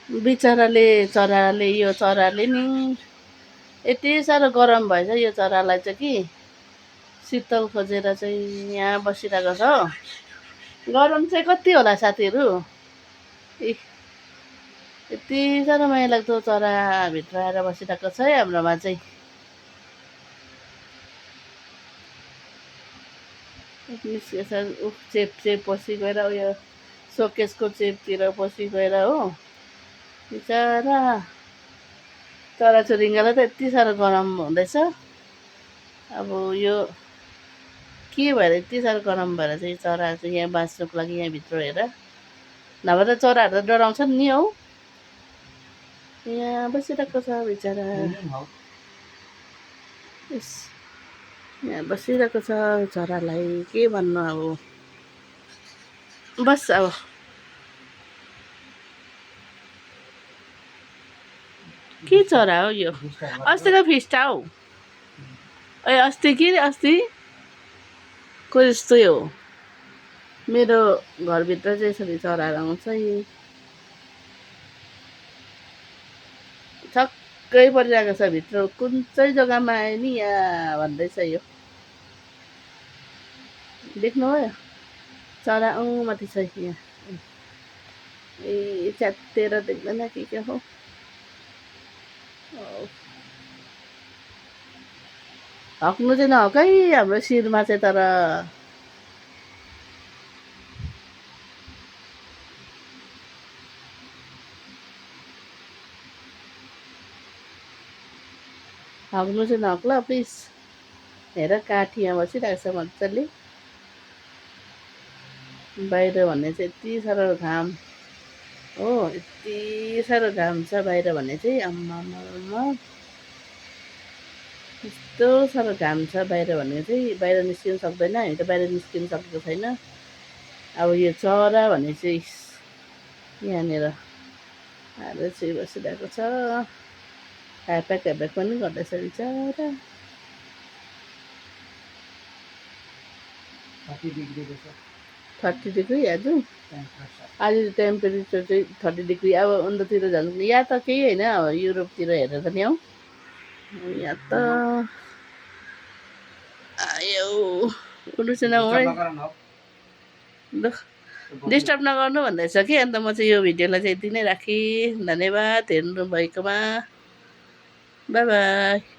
बिचराले चराले यो चराले नि यति साह्रो गरम भएछ यो चरालाई चाहिँ कि शीतल खोजेर चाहिँ यहाँ बसिरहेको छ। गरम चाहिँ कति होला साथीहरू? यति साह्रो माया लाग्दो चराभित्र आएर बसिरहेको छ है हाम्रोमा चाहिँ। निस्केछ चेप पसी गएर उयो सोकेसको चेपतिर पसी गएर हो। बिचरा चराचुरुङ्गीलाई त यति साह्रो गरम हुँदैछ। अब यो के भएर यति साह्रो गरम भएर चाहिँ चरा चाहिँ यहाँ बाँच्नुको लागि यहाँभित्र हेर, नभए त चराहरू त डराउँछन् नि हौ। यहाँ बसिरहेको छ बिचरा, यहाँ बसिरहेको छ चरालाई के भन्नु अब। बस अब के चरा हो यो? अस्तिको फिस्टा हौ। अस्ति को जस्तै हो। मेरो घरभित्र चाहिँ यसरी चराहरू आउँछ। छक्कै परिरहेको छ भित्र, कुन चाहिँ जग्गामा आयो नि यहाँ भन्दैछ यो। देख्नुभयो चरा माथि छ यहाँ। ए च्यातेर देख्दैन के हो। हक्नु चाहिँ नहक है हाम्रो शिरमा चाहिँ, तर हक्नु चाहिँ नहक ल प्लिज। हेर काठी यहाँ बसिरहेको छ मजाले। बाहिर भन्ने चाहिँ यति साह्रो घाम हो, यति साह्रो घाम छ बाहिर भन्ने चाहिँ। आम्मामा यस्तो साह्रो घाम छ बाहिर भन्ने चाहिँ, बाहिर निस्किनु सक्दैन। हामी त बाहिर निस्किनु सकेको छैन। अब यो चरा भन्ने चाहिँ यहाँनिर आएर चाहिँ बसिरहेको छ। ह्याप्याक पनि गर्दैछ बिचरा। 30 डिग्री आज टेम्परेचर चाहिँ 30 डिग्री। अब उन्नतिर झन् यहाँ त केही होइन, अब युरोपतिर हेरेर त नि हौ। यहाँ त आयो उठ्नु चाहिँ नहुँ डिस्टर्ब नगर्नु भन्दैछ कि। अन्त म चाहिँ यो भिडियोलाई चाहिँ यति नै राखेँ। धन्यवाद हेर्नु भएकोमा। By by.